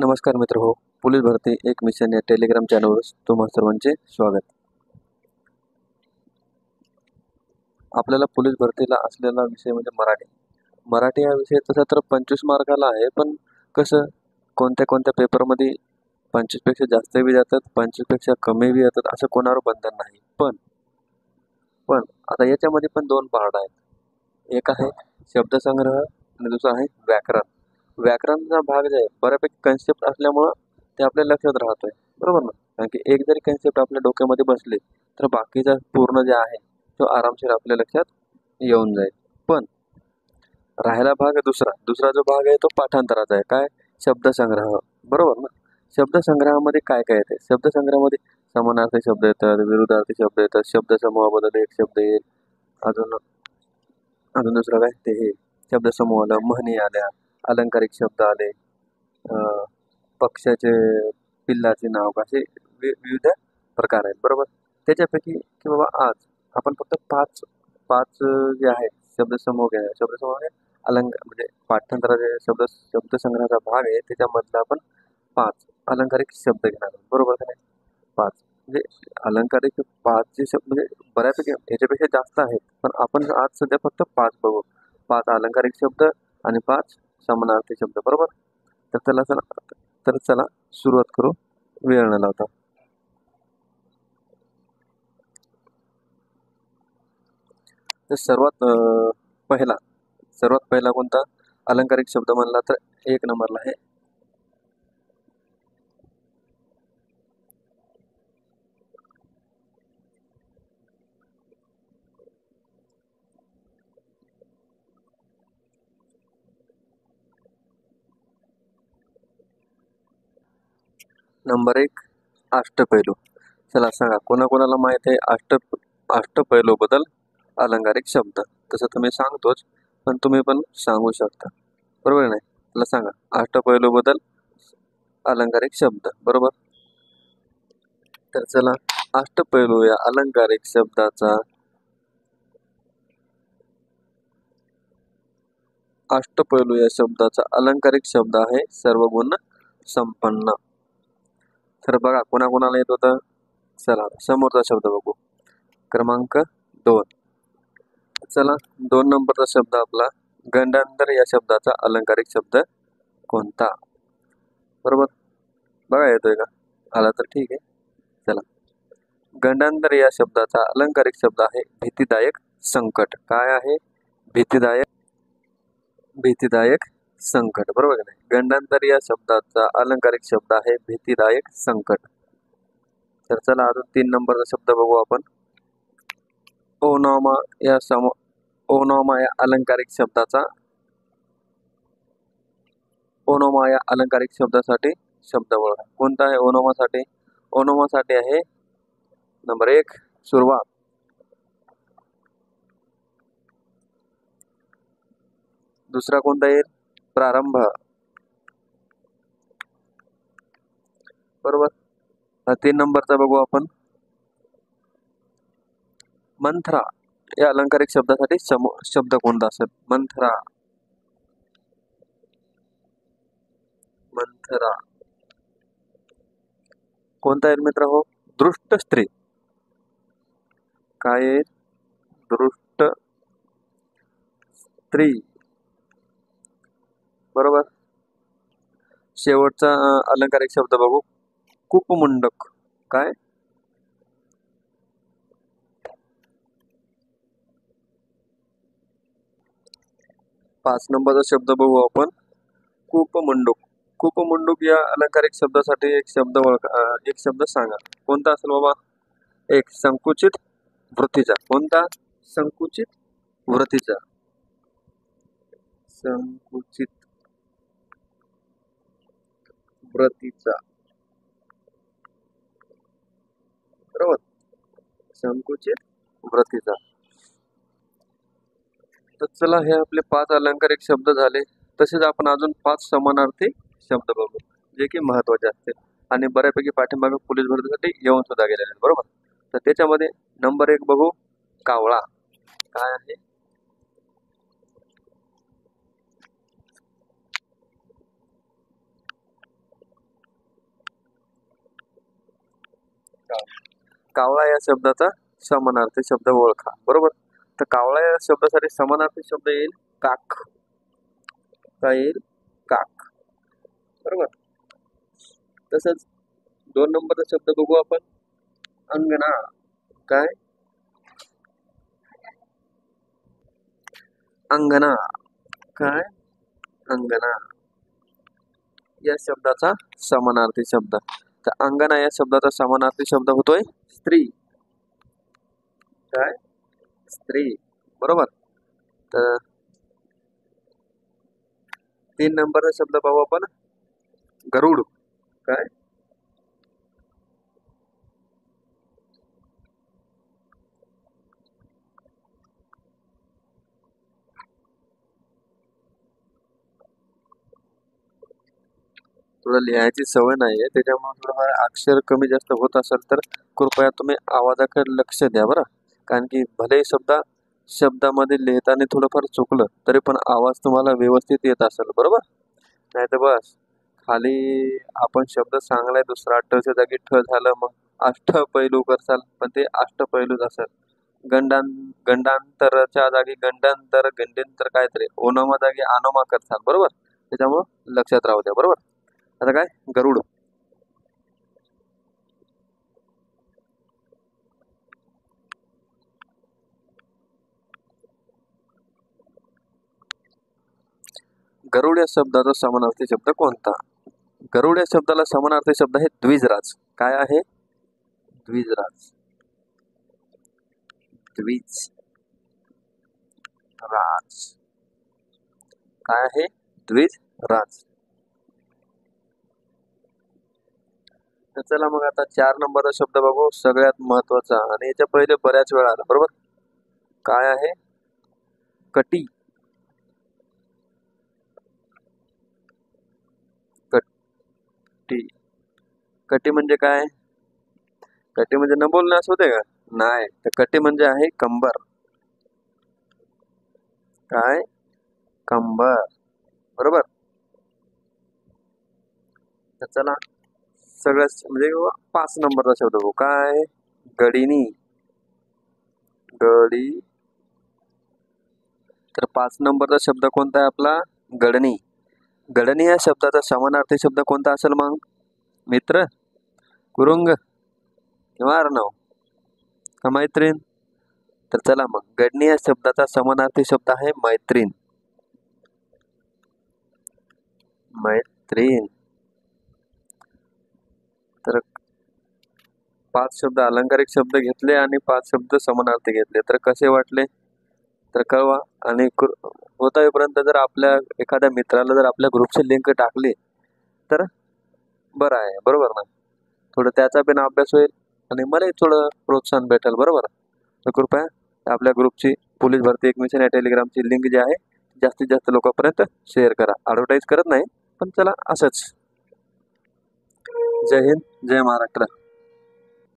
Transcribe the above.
नमस्कार मित्र हो. पोलीस भरती एक मिशन या टेलिग्राम चॅनलवर तुम्हा सर्वांचे स्वागत. आपल्याला पोलीस भरतीला असलेला विषय म्हणजे मराठी हा विषय तसा तर 25 मार्काला आहे, पण कसं कोणत्या कोणत्या पेपरमध्ये 25 पेक्षा जास्त बी जातात, 25 पेक्षा कमी बी येतात, असं कोणावर बंधन नाही. पण पण आता याच्यामध्ये पण दोन पार्ट आहेत. एक आहे शब्दसंग्रह आणि दुसरा आहे व्याकरण. व्याकरणचा भाग जे आहे बऱ्यापैकी कन्सेप्ट असल्यामुळं ते आपल्या लक्षात राहतोय, बरोबर ना? कारण की एक जरी कन्सेप्ट आपल्या डोक्यामध्ये बसले तर बाकीचा पूर्ण जे आहे तो आरामशीर आपल्या लक्षात येऊन जाईल. पण राहिला भाग दुसरा दुसरा जो भाग आहे तो पाठांतराचा आहे. काय? शब्दसंग्रह, बरोबर ना? शब्दसंग्रहामध्ये काय काय येते? शब्दसंग्रहामध्ये समानार्थी शब्द येतात, विरुद्धार्थी शब्द येतात, शब्दसमूहाबद्दल एक शब्द येईल, अजून अजून दुसरं काय ते हे शब्दसमूह आलं, म्हणी आल्या, अलंकारिक शब्द आले, पक्षाचे पिल्लाचे नाव, असे विविध प्रकार आहेत, बरोबर? त्याच्यापैकी की बाबा आज आपण फक्त पाच पाच जे आहेत शब्दसमूह घ्या. शब्दसमूह आहे म्हणजे पाठांतराचे शब्दसंग्रहाचा भाग आहे, त्याच्यामधला आपण 5 अलंकारिक शब्द घेणार आहोत, बरोबर का नाही? 5 म्हणजे अलंकारिक 5 जे शब्द म्हणजे बऱ्यापैकी याच्यापेक्षा जास्त आहेत, पण आपण आज सध्या फक्त 5 बघू. 5 अलंकारिक शब्द आणि 5 समानार्थी शब्द, बरोबर? तर चला सुरुवात करू वेळ न लावता. तर सर्वात पहिला कोणता अलंकारिक शब्द म्हणला तर 1 नंबरला आहे नंबर 1 अष्टपैलू. चला सांगा कोणाकोणाला माहित आहे अष्टपैलू बद्दल अलंकारिक शब्द? तसं तुम्ही सांगतोच, पण तुम्ही पण सांगू शकता, बरोबर नाही? मला सांगा अष्टपैलू बद्दल अलंकारिक शब्द, बरोबर? तर चला, अष्टपैलू या अलंकारिक शब्दाचा अष्टपैलू या शब्दाचा अलंकारिक शब्द आहे सर्वगुण संपन्न. तर बघा कोणाकोणाला येत होतं. चला समोरचा शब्द बघू, क्रमांक 2. चला 2 नंबरचा शब्द आपला गंडांतर या शब्दाचा अलंकारिक शब्द कोणता? बरोबर, बघा येतोय का? आला तर ठीक आहे. चला, गंडांतर या शब्दाचा अलंकारिक शब्द आहे भीतिदायक संकट. काय आहे? भीतिदायक संकट, बरोबर का नाही? गंडांतर या शब्दाचा अलंकारिक शब्द आहे भीतिदायक संकट. तर चला अजून 3 नंबरचा शब्द बघू आपण. ओनोमा या अलंकारिक शब्दाचा ओनोमा या अलंकारिक शब्दासाठी शब्द ओळखा. कोणता आहे ओनोमासाठी? ओनोमासाठी आहे नंबर 1 सुरुवात, दुसरा कोणता येईल? प्रारंभ, बरोबर? 3 नंबरचा बघू आपण मंथरा या अलंकारिक शब्दासाठी शब्द कोणता असेल? मंथरा. कोणता येईल मित्र हो? दृष्ट स्त्री. काय येईल? दृष्ट स्त्री, बरोबर? शेवटचा अलंकारिक शब्द बघू, कुपमुंडक. काय? 5 नंबरचा शब्द बघू आपण, कूपमंडूक. कूपमंडूक या अलंकारिक शब्दासाठी एक शब्द सांगा. कोणता असेल बाबा? 1 संकुचित वृत्तीचा. कोणता? संकुचित वृत्तीचा. संकुचित वृत्तीचा, बरोबर? संकुचित वृत्तीचा. तर चला हे आपले 5 अलंकारिक शब्द झाले. तसेच आपण अजून 5 समानार्थी शब्द बघू, जे की महत्वाचे असतील आणि बऱ्यापैकी पाठीमागे पोलीस भरतीसाठी येऊन सुद्धा गेलेले, बरोबर? तर त्याच्यामध्ये नंबर 1 बघू, कावळा. काय आहे? कावळा या शब्दाचा समानार्थी शब्द ओळखा. बरोबर. तर कावळा या शब्दासाठी समानार्थी शब्द येईल काक. काय येईल? काक. बरोबर. तसंच 2 नंबरचा शब्द बघू आपण, अंगणा. काय? अंगणा. काय? अंगणा या शब्दाचा समानार्थी शब्द. तर अंगणा या शब्दाचा समानार्थी शब्द होतोय स्त्री. काय? स्त्री. बरोबर. तर 3 नंबरचा शब्द पाहू आपण, गरुड. काय? थोडं लिहायची सवय नाहीये, त्याच्यामुळे थोडं अक्षर कमी जास्त होत असेल तर कृपया तुम्ही आवाजाकडे लक्ष द्या बरं. कारण की भले शब्दामध्ये लिहिताना थोडंफार चुकलं तरी पण आवाज तुम्हाला व्यवस्थित येत असेल. बरोबर. नाही तर बस खाली आपण शब्द सांगलाय दुसरा, च्या जागी ठ झालं, मग अष्टपैलू करसाल, पण ते अष्टपैलूच असेल. गंडांतरच्या जागी गंडांतर, गंडेंतर काहीतरी, ओनोमा जागी आनोमा करसाल. बरोबर. त्याच्यामुळं लक्षात राहू द्या. बरोबर. आता काय? गरुड. गरुड या शब्दाचा समानार्थी शब्द कोणता? गरुड या शब्दाला समानार्थी शब्द आहे द्विजराज. काय आहे? द्विजराज. द्विज राज. काय आहे? द्विज राज. तर चला मग आता 4 नंबरचा शब्द बघू, सगळ्यात महत्वाचा आणि याच्या पहिले बऱ्याच वेळा आला. बरोबर. काय आहे? कटी. कटी. कटी म्हणजे काय? कटी म्हणजे न बोलण्यास होते का? नाही. तर कटी म्हणजे आहे कंबर. काय? कंबर. बरोबर. तर चला सगळ्यात म्हणजे 5 नंबरचा शब्द बघू. काय? गडिनी. गडी. तर 5 नंबरचा शब्द कोणता आहे आपला? गडणी. गडणी या शब्दाचा समानार्थी शब्द कोणता असेल मग? मित्र, कुरुंग किंवा अर्णव का मैत्रीण? तर चला मग गडणी या शब्दाचा समानार्थी शब्द आहे मैत्रीण. मैत्रीण. तर 5 शब्द अलंकारिक शब्द घेतले आणि 5 शब्द समानार्थी घेतले. तर कसे वाटले तर कळवा. आणि होता येईपर्यंत जर आपल्या एखाद्या मित्राला जर आपल्या ग्रुपची लिंक टाकली तर बरं आहे. बरोबर ना. थोडं त्याचा पण अभ्यास होईल आणि मलाही थोडं प्रोत्साहन भेटेल. बरोबर. तर कृपया आपल्या ग्रुपची पोलीस भरती एक मिशन या टेलिग्रामची लिंक जी आहे जास्तीत जास्त लोकांपर्यंत शेअर करा. ॲडव्हर्टाईज करत नाही, पण चला असंच. जय हिंद, जय महाराष्ट्र.